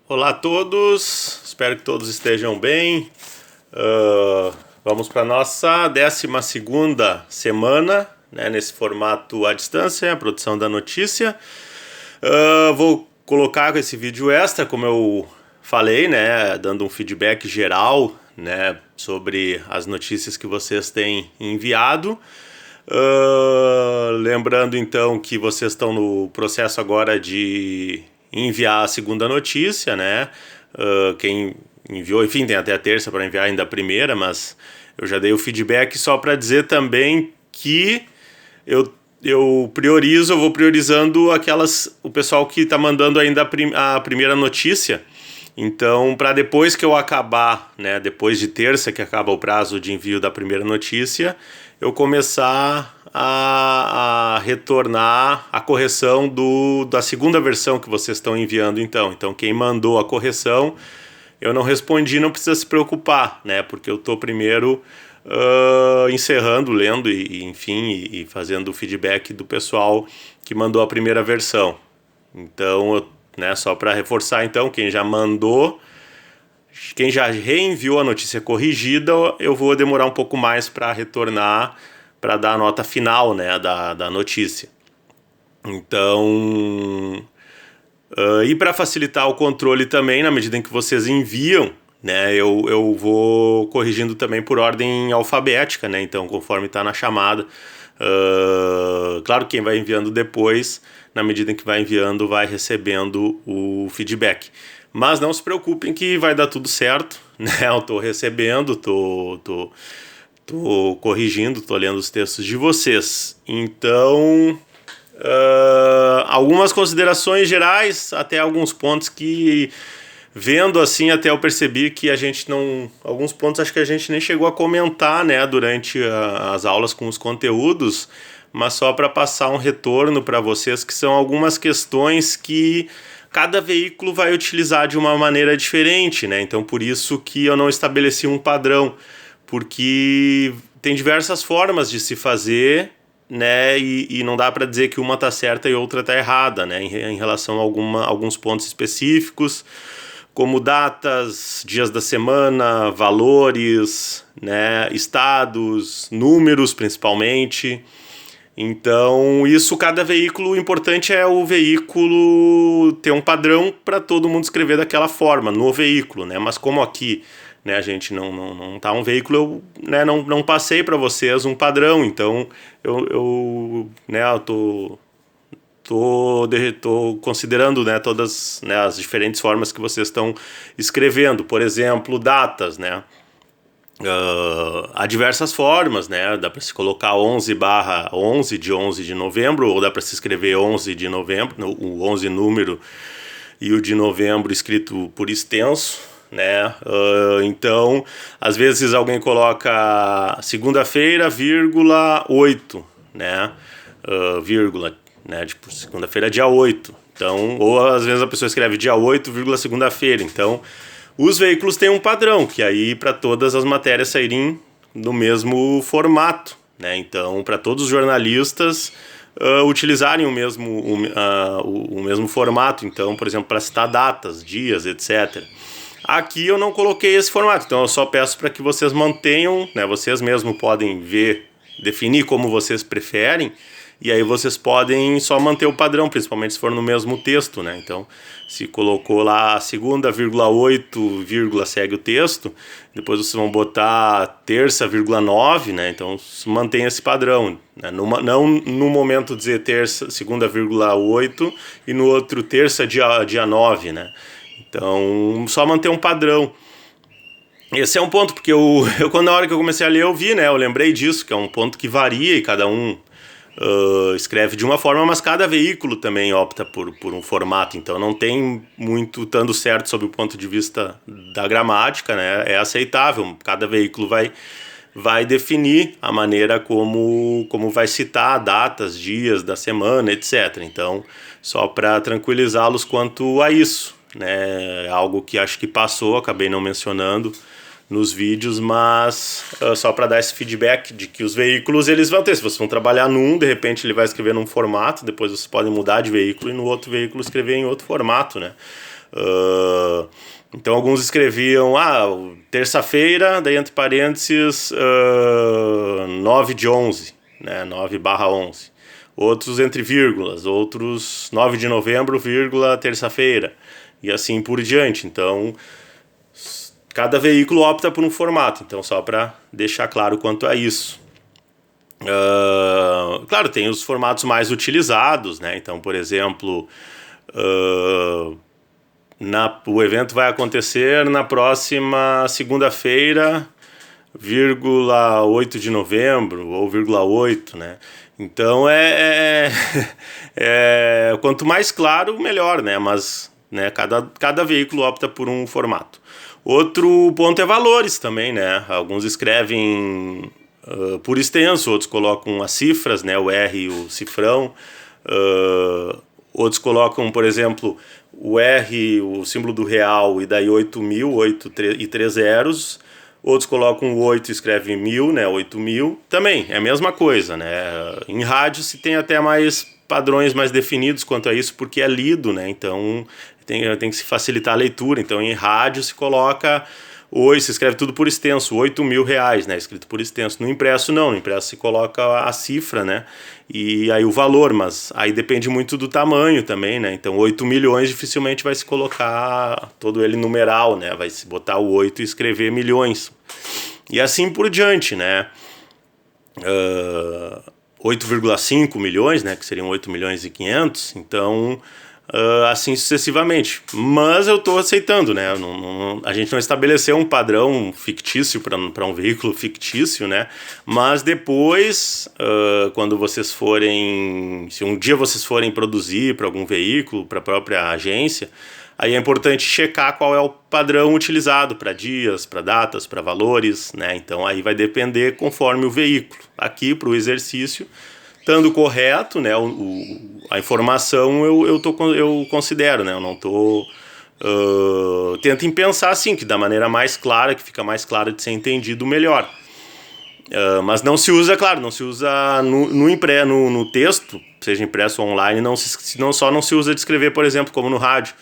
Olá a todos, espero que todos estejam bem. Vamos para a nossa 12ª semana, né, nesse formato à distância, a produção da notícia. Vou colocar esse vídeo extra, como eu falei, né, dando um feedback geral, né, sobre as notícias que vocês têm enviado. Lembrando então que vocês estão no processo agora de enviar a segunda notícia, né? Quem enviou, enfim, tem até a terça para enviar ainda a primeira, mas eu já dei o feedback só para dizer também que eu vou priorizando o pessoal que está mandando ainda a primeira notícia. Então, para depois que eu acabar, né, depois de terça que acaba o prazo de envio da primeira notícia, eu começar a retornar a correção da segunda versão que vocês estão enviando então. Então, quem mandou a correção, eu não respondi, não precisa se preocupar, né, porque eu estou primeiro encerrando, lendo e fazendo o feedback do pessoal que mandou a primeira versão. Então, né, só para reforçar então, quem já mandou, quem já reenviou a notícia corrigida, eu vou demorar um pouco mais para retornar, para dar a nota final, né, da notícia. Então, e para facilitar o controle também, na medida em que vocês enviam, né, eu vou corrigindo também por ordem alfabética, né, então conforme está na chamada. Claro que quem vai enviando depois, na medida em que vai enviando, vai recebendo o feedback. Mas não se preocupem que vai dar tudo certo, né? Eu estou recebendo, tô corrigindo, tô lendo os textos de vocês. Então, algumas considerações gerais, até alguns pontos que, vendo assim, até eu percebi que a gente não... Alguns pontos acho que a gente nem chegou a comentar, né, durante as aulas com os conteúdos, mas só para passar um retorno para vocês, que são algumas questões que cada veículo vai utilizar de uma maneira diferente, né? Então, por isso que eu não estabeleci um padrão, porque tem diversas formas de se fazer, né? E não dá para dizer que uma está certa e outra está errada, né? Em relação a alguns pontos específicos, como datas, dias da semana, valores, né? Estados, números principalmente. Então, isso, cada veículo, o importante é o veículo ter um padrão para todo mundo escrever daquela forma, no veículo, né? Mas como aqui, né, a gente não tá um veículo, eu, né, não passei para vocês um padrão, então eu tô considerando, né, todas, né, as diferentes formas que vocês estão escrevendo. Por exemplo, datas, né? Há diversas formas, né? Dá para se colocar 11/11 de 11 de novembro, ou dá para se escrever 11 de novembro, o 11 número e o de novembro escrito por extenso, né? Então, às vezes alguém coloca segunda-feira, vírgula 8, né? Vírgula, né? Tipo, segunda-feira, dia 8. Então, ou às vezes a pessoa escreve dia 8, vírgula segunda-feira. Então, os veículos têm um padrão, que aí para todas as matérias saírem no mesmo formato, né? Então, para todos os jornalistas utilizarem o mesmo formato. Então, por exemplo, para citar datas, dias, etc. Aqui eu não coloquei esse formato, então eu só peço para que vocês mantenham, né? Vocês mesmos podem definir como vocês preferem, e aí vocês podem só manter o padrão, principalmente se for no mesmo texto, né? Então, se colocou lá segunda, vírgula 8, vírgula, segue o texto, depois vocês vão botar terça, vírgula 9, né? Então, mantém esse padrão, né? Não no momento dizer terça, segunda, vírgula 8 e no outro terça, dia 9, né? Então, só manter um padrão. Esse é um ponto, porque quando na hora que eu comecei a ler eu vi, né? Eu lembrei disso, que é um ponto que varia e cada um escreve de uma forma, mas cada veículo também opta por um formato, então não tem muito dando certo sob o ponto de vista da gramática, né? É aceitável, cada veículo vai definir a maneira como vai citar datas, dias da semana, etc. Então, só para tranquilizá-los quanto a isso, né? Algo que acho que passou, acabei não mencionando nos vídeos, mas só para dar esse feedback de que os veículos eles vão ter, se vocês vão trabalhar num, de repente ele vai escrever num formato, depois vocês podem mudar de veículo e no outro veículo escrever em outro formato, né? Então alguns escreviam, terça-feira, daí entre parênteses, 9/11, né, 9/11. Outros entre vírgulas, outros 9 de novembro, vírgula, terça-feira, e assim por diante. Então, cada veículo opta por um formato, então só para deixar claro quanto a isso. Claro, tem os formatos mais utilizados, né? Então, por exemplo, o evento vai acontecer na próxima segunda-feira, 8 de novembro, ou 8, né? Então, quanto mais claro, melhor, né? Mas, né, cada veículo opta por um formato. Outro ponto é valores também, né? Alguns escrevem por extenso, outros colocam as cifras, né? O R e o cifrão. Outros colocam, por exemplo, o R, o símbolo do real, e daí 8.000, 8 e 3 zeros. Outros colocam o 8 e escrevem 1.000, né? 8.000. Também é a mesma coisa, né? Em rádio se tem até mais padrões mais definidos quanto a isso, porque é lido, né? Então tem que se facilitar a leitura. Então em rádio se coloca se escreve tudo por extenso, R$8.000, né? Escrito por extenso. No impresso não, no impresso se coloca a cifra, né? E aí o valor, mas aí depende muito do tamanho também, né? Então 8 milhões dificilmente vai se colocar todo ele numeral, né? Vai se botar o 8 e escrever milhões. E assim por diante, né? 8,5 milhões, né? Que seriam 8 milhões e 500, então assim sucessivamente. Mas eu estou aceitando, né? A gente não estabeleceu um padrão fictício para um veículo fictício, né? Mas depois, quando vocês forem, se um dia vocês forem produzir para algum veículo, para a própria agência, aí é importante checar qual é o padrão utilizado para dias, para datas, para valores, né? Então aí vai depender conforme o veículo. Aqui para o exercício, estando correto, né, a informação eu considero, né, eu não estou... tentem pensar assim, que da maneira mais clara, que fica mais clara de ser entendido, melhor. Mas não se usa, claro, não se usa no texto, seja impresso ou online, não se usa de escrever, por exemplo, como no rádio,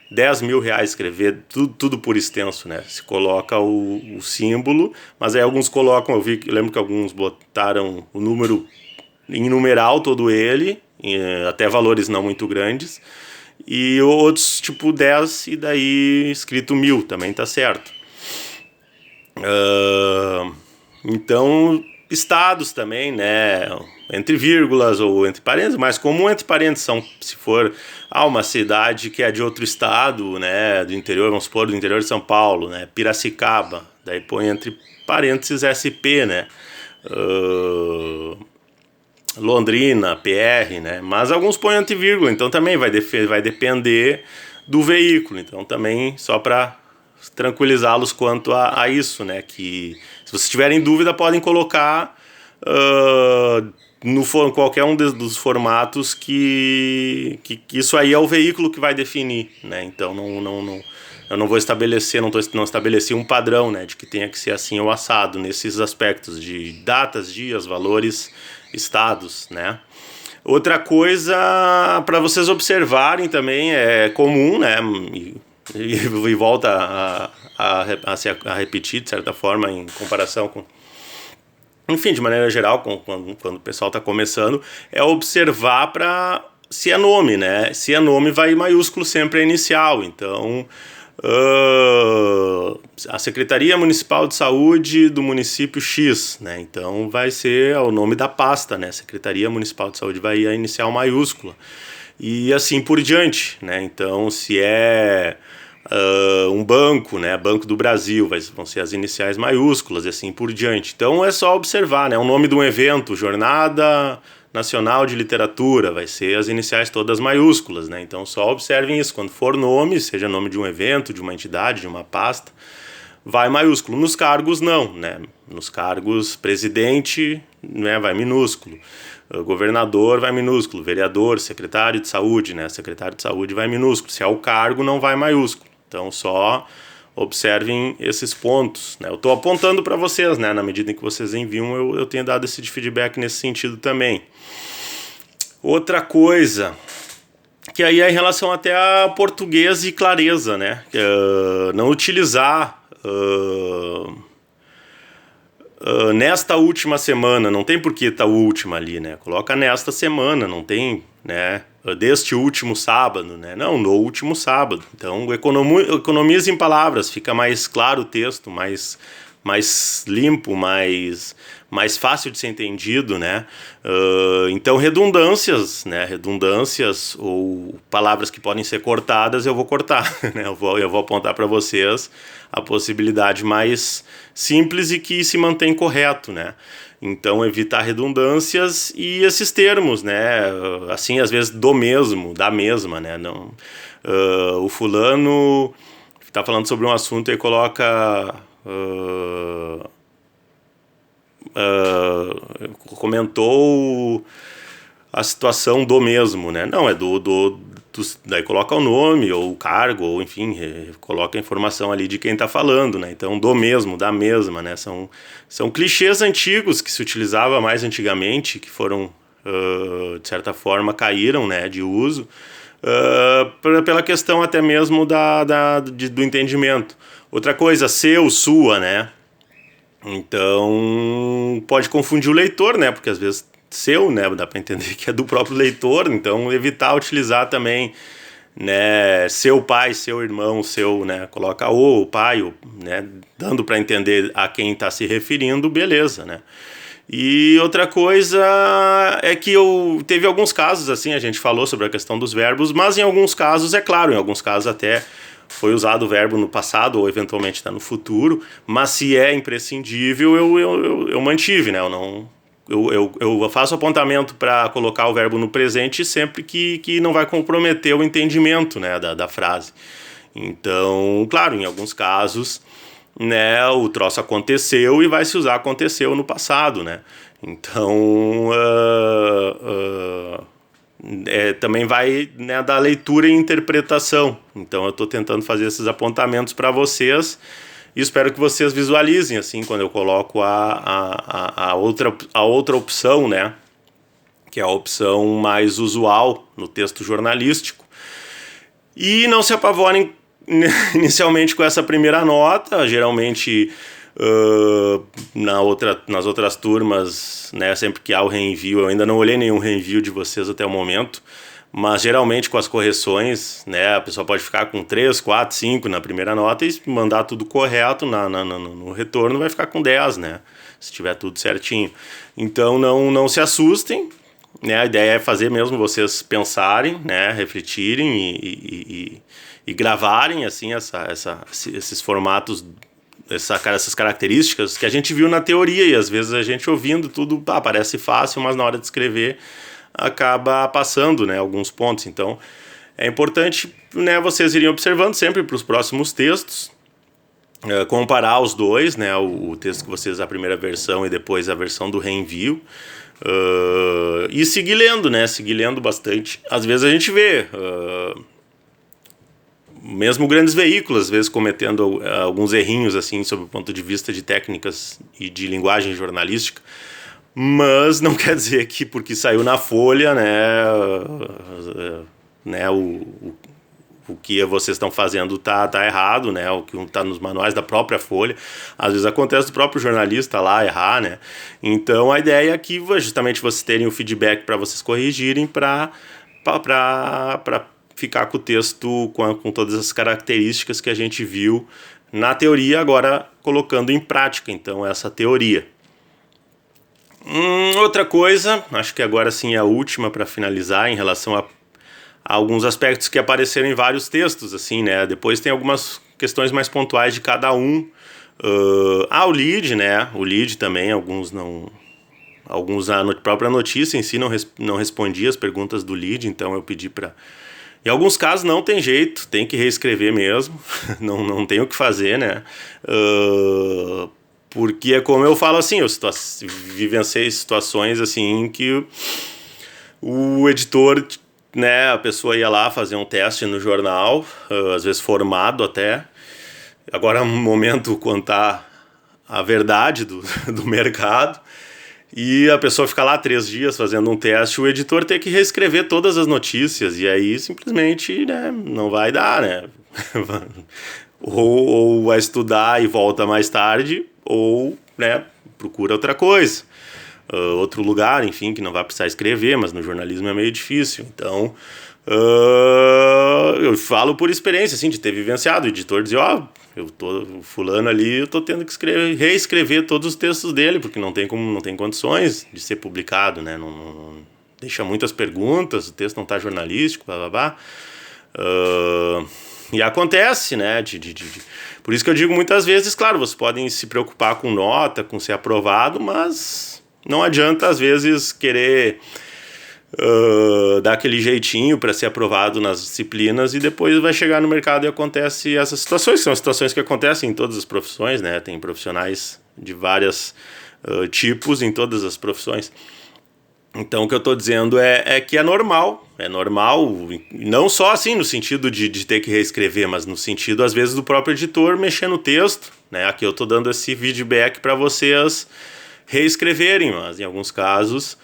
R$10.000 escrever tudo por extenso, né? Se coloca o símbolo, mas aí alguns colocam, eu lembro que alguns botaram o número em numeral todo ele, até valores não muito grandes, e outros tipo 10 e daí escrito 1.000, também tá certo. Então, estados também, né, entre vírgulas ou entre parênteses, mais comum entre parênteses são, se for uma cidade que é de outro estado, né, do interior, vamos supor, do interior de São Paulo, né, Piracicaba, daí põe entre parênteses SP, né, Londrina, PR, né? Mas alguns põem antivírgula, então também vai depender do veículo. Então também, só para tranquilizá-los quanto a isso, né? Que se vocês tiverem dúvida, podem colocar qualquer um dos formatos que isso aí é o veículo que vai definir, né? Então eu não vou estabelecer, não estabeleci um padrão, né? De que tenha que ser assim ou assado nesses aspectos de datas, dias, valores, estados, né? Outra coisa para vocês observarem também, é comum, né? E volta a repetir de certa forma em comparação com, enfim, de maneira geral, quando o pessoal está começando, é observar se é nome, né? Se é nome, vai maiúsculo sempre a inicial. Então, a Secretaria Municipal de Saúde do município X, né? Então vai ser o nome da pasta, né? Secretaria Municipal de Saúde vai a inicial maiúscula e assim por diante, né? Então se é um banco, né? Banco do Brasil, vão ser as iniciais maiúsculas e assim por diante. Então é só observar, né? O nome de um evento, Jornada Nacional de Literatura, vai ser as iniciais todas maiúsculas, né? Então só observem isso, quando for nome, seja nome de um evento, de uma entidade, de uma pasta, vai maiúsculo. Nos cargos não, né? Nos cargos, presidente, né, vai minúsculo, governador vai minúsculo, vereador, secretário de saúde, né? Secretário de saúde vai minúsculo, se é o cargo não vai maiúsculo. Então só observem esses pontos, né? Eu estou apontando para vocês, né? Na medida em que vocês enviam, eu tenho dado esse feedback nesse sentido também. Outra coisa que aí é em relação até a português e clareza, né? Não utilizar nesta última semana, não tem por que estar última ali, né? Coloca nesta semana, não tem, né? Deste último sábado, né? Não, no último sábado. Então, economiza em palavras, fica mais claro o texto, mais limpo, mais fácil de ser entendido, né? Então, redundâncias, né? Redundâncias ou palavras que podem ser cortadas, eu vou cortar, né? Eu vou apontar para vocês a possibilidade mais simples e que se mantém correto, né? Então, evitar redundâncias e esses termos, né? Assim, às vezes, do mesmo, da mesma, né? Não, o fulano está falando sobre um assunto e coloca... comentou a situação do mesmo, né? Não, é daí coloca o nome ou o cargo, ou enfim, coloca a informação ali de quem está falando, né? Então, do mesmo, da mesma, né? São clichês antigos que se utilizava mais antigamente, que foram, de certa forma, caíram, né, de uso, pela questão até mesmo do entendimento. Outra coisa, seu, sua, né? Então, pode confundir o leitor, né? Porque às vezes seu, né? Dá para entender que é do próprio leitor. Então, evitar utilizar também, né? Seu pai, seu irmão, seu, né? Coloca o pai, né? Dando para entender a quem está se referindo, beleza, né? E outra coisa é que teve alguns casos, assim, a gente falou sobre a questão dos verbos, mas em alguns casos, é claro, em alguns casos até foi usado o verbo no passado ou eventualmente está no futuro, mas se é imprescindível, eu mantive, né? Eu faço apontamento para colocar o verbo no presente sempre que não vai comprometer o entendimento, né, da frase. Então, claro, em alguns casos, né, o troço aconteceu e vai se usar aconteceu no passado, né? Então, também vai, né, da leitura e interpretação. Então eu estou tentando fazer esses apontamentos para vocês e espero que vocês visualizem, assim, quando eu coloco a outra opção, né, que é a opção mais usual no texto jornalístico. E não se apavorem inicialmente com essa primeira nota. Geralmente nas outras turmas, né, sempre que há o reenvio, eu ainda não olhei nenhum reenvio de vocês até o momento, mas geralmente com as correções, né, a pessoa pode ficar com 3, 4, 5 na primeira nota e mandar tudo correto no retorno, vai ficar com 10, né, se tiver tudo certinho. Então não se assustem, né, a ideia é fazer mesmo vocês pensarem, né, refletirem e gravarem, assim, esses formatos, essas características que a gente viu na teoria, e às vezes a gente ouvindo tudo parece fácil, mas na hora de escrever acaba passando, né, alguns pontos. Então é importante, né, vocês irem observando sempre para os próximos textos, comparar os dois, né, o texto que vocês, a primeira versão e depois a versão do reenvio, e seguir lendo, né, seguir lendo bastante. Às vezes a gente vê mesmo grandes veículos, às vezes, cometendo alguns errinhos, assim, sob o ponto de vista de técnicas e de linguagem jornalística, mas não quer dizer que porque saiu na Folha, né, o que vocês estão fazendo tá errado, né, o que está nos manuais da própria Folha. Às vezes acontece do próprio jornalista lá errar, né. Então, a ideia aqui é justamente vocês terem o feedback para vocês corrigirem, para ficar com o texto com todas as características que a gente viu na teoria, agora colocando em prática, então, essa teoria. Outra coisa, acho que agora sim é a última para finalizar, em relação a alguns aspectos que apareceram em vários textos, assim, né? Depois tem algumas questões mais pontuais de cada um. O lead, né? O lead também, alguns a própria notícia em si não respondia as perguntas do lead, então eu pedi para... Em alguns casos não tem jeito, tem que reescrever mesmo, não tem o que fazer, né? Porque é como eu falo, assim, eu vivenciei situações assim em que o editor, né, a pessoa ia lá fazer um teste no jornal, às vezes formado até. Agora é um momento contar a verdade do mercado. e a pessoa fica lá 3 dias fazendo um teste, o editor tem que reescrever todas as notícias, e aí simplesmente, né, não vai dar, né? ou vai estudar e volta mais tarde, ou, né, procura outra coisa. Outro lugar, enfim, que não vai precisar escrever, mas no jornalismo é meio difícil. Então, eu falo por experiência, assim, de ter vivenciado. O editor dizia, o fulano ali, eu tô tendo que reescrever todos os textos dele, porque não tem condições de ser publicado, né? Não deixa muitas perguntas, o texto não tá jornalístico, blá, blá, blá. E acontece, né? Por isso que eu digo muitas vezes, claro, vocês podem se preocupar com nota, com ser aprovado, mas não adianta, às vezes, querer dar aquele jeitinho para ser aprovado nas disciplinas e depois vai chegar no mercado e acontece essas situações, que são situações que acontecem em todas as profissões, né? Tem profissionais de vários tipos em todas as profissões. Então, o que eu estou dizendo é que é normal, não só assim no sentido de ter que reescrever, mas no sentido, às vezes, do próprio editor mexer no texto, né? Aqui eu estou dando esse feedback para vocês reescreverem, mas em alguns casos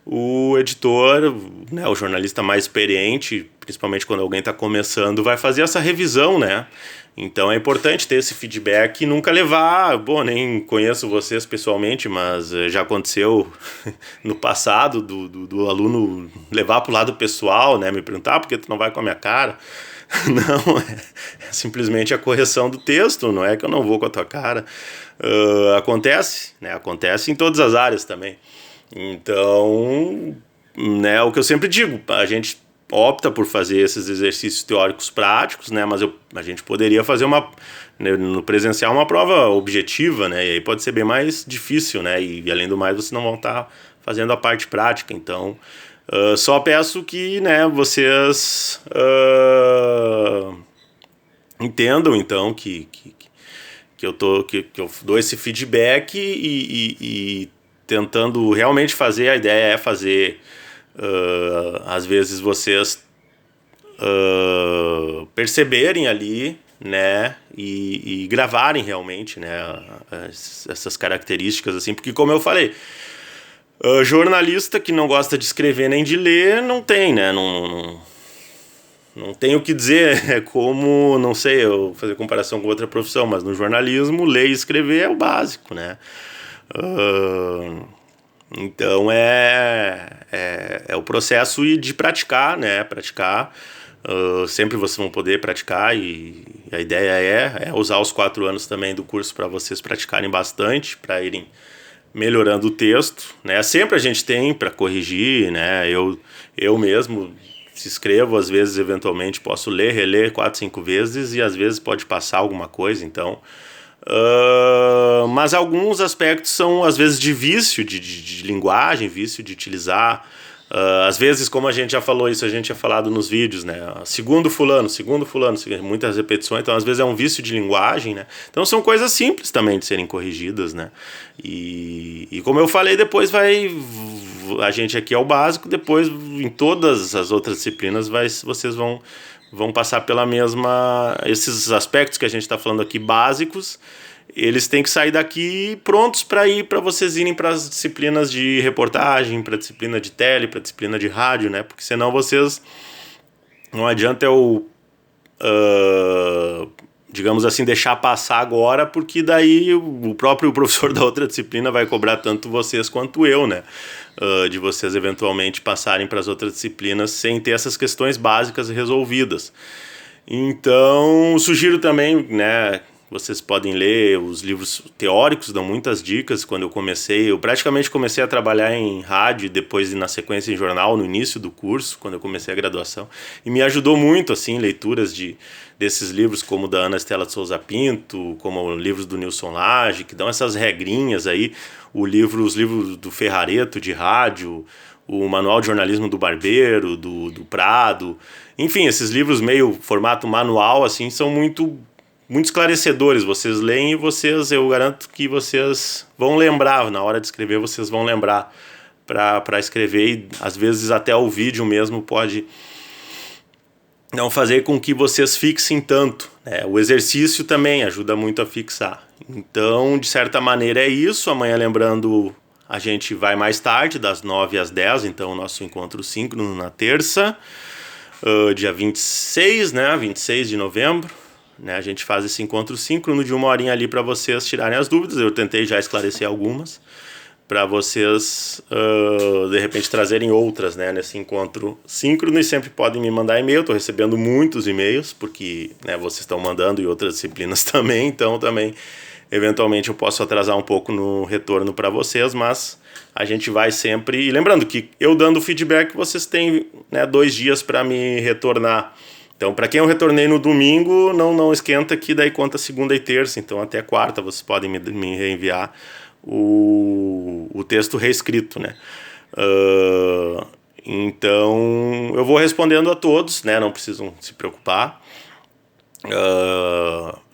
o editor, né, o jornalista mais experiente, principalmente quando alguém está começando, vai fazer essa revisão, né? Então é importante ter esse feedback e nunca levar... Bom, nem conheço vocês pessoalmente, mas já aconteceu no passado do aluno levar para o lado pessoal, né? Me perguntar, por que tu não vai com a minha cara? Não, é simplesmente a correção do texto, não é que eu não vou com a tua cara. Acontece, né? Acontece em todas as áreas também. Então, né, o que eu sempre digo, a gente opta por fazer esses exercícios teóricos práticos, né, mas a gente poderia fazer no presencial uma prova objetiva, né, e aí pode ser bem mais difícil, né, e além do mais vocês não vão estar fazendo a parte prática. Então, só peço que, né, vocês entendam, então, que eu dou esse feedback e tentando realmente fazer, a ideia é fazer, às vezes vocês perceberem ali, né, e gravarem realmente, né, essas características, assim, porque como eu falei, jornalista que não gosta de escrever nem de ler, não tem, né, não tenho o que dizer, é como, não sei, eu fazer comparação com outra profissão, mas no jornalismo, ler e escrever é o básico, né. Então é o processo de praticar, né? Praticar. Sempre vocês vão poder praticar e a ideia é usar os 4 anos também do curso para vocês praticarem bastante, para irem melhorando o texto, né? Sempre a gente tem para corrigir, né? Eu mesmo se escrevo, às vezes eventualmente posso ler, reler 4, 5 vezes e às vezes pode passar alguma coisa, então... mas alguns aspectos são às vezes de vício de linguagem, vício de utilizar, às vezes, como a gente já falou isso, a gente tinha falado nos vídeos, né, segundo fulano, muitas repetições, então às vezes é um vício de linguagem, né, então são coisas simples também de serem corrigidas, né, e como eu falei, depois a gente aqui é o básico, depois em todas as outras disciplinas vocês vão passar pela mesma... Esses aspectos que a gente está falando aqui básicos, eles têm que sair daqui prontos para vocês irem para as disciplinas de reportagem, para a disciplina de tele, para a disciplina de rádio, né? Porque senão vocês... Não adianta digamos assim, deixar passar agora, porque daí o próprio professor da outra disciplina vai cobrar tanto vocês quanto eu, né? De vocês eventualmente passarem para as outras disciplinas sem ter essas questões básicas resolvidas. Então, sugiro também, né, vocês podem ler os livros teóricos, dão muitas dicas. Quando eu praticamente comecei a trabalhar em rádio, depois na sequência em jornal, no início do curso, quando eu comecei a graduação, e me ajudou muito, assim, leituras desses livros como da Ana Estela de Souza Pinto, como livros do Nilson Lage, que dão essas regrinhas aí, os livros do Ferrareto de rádio, o Manual de Jornalismo do Barbeiro, do Prado, enfim, esses livros meio formato manual, assim, são muito esclarecedores. Vocês leem e eu garanto que vocês vão lembrar, na hora de escrever vocês vão lembrar para escrever, e às vezes até o vídeo mesmo pode não fazer com que vocês fixem tanto, né? O exercício também ajuda muito a fixar. Então, de certa maneira é isso. Amanhã, lembrando, a gente vai mais tarde, das 9 às 10, então o nosso encontro síncrono na terça, dia 26, né, 26 de novembro, né, a gente faz esse encontro síncrono de 1 horinha ali para vocês tirarem as dúvidas. Eu tentei já esclarecer algumas, para vocês, de repente, trazerem outras, né, nesse encontro síncrono. E sempre podem me mandar e-mail. Estou recebendo muitos e-mails, porque, né, vocês estão mandando e outras disciplinas também. Então, também, eventualmente, eu posso atrasar um pouco no retorno para vocês, mas a gente vai sempre... E lembrando que eu dando feedback, vocês têm, né, 2 dias para me retornar. Então, para quem eu retornei no domingo, não esquenta que daí conta segunda e terça. Então, até quarta vocês podem me reenviar o texto reescrito, né? Então, eu vou respondendo a todos, né? Não precisam se preocupar.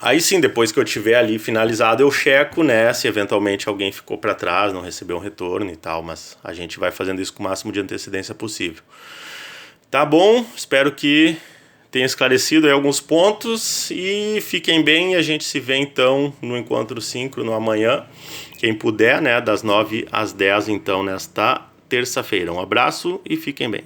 Aí sim, depois que eu tiver ali finalizado, eu checo, né? Se eventualmente alguém ficou para trás, não recebeu um retorno e tal. Mas a gente vai fazendo isso com o máximo de antecedência possível. Tá bom? Espero que tenha esclarecido aí alguns pontos. E fiquem bem. A gente se vê então no encontro síncrono amanhã. Quem puder, né, das 9 às 10, então, nesta terça-feira. Um abraço e fiquem bem.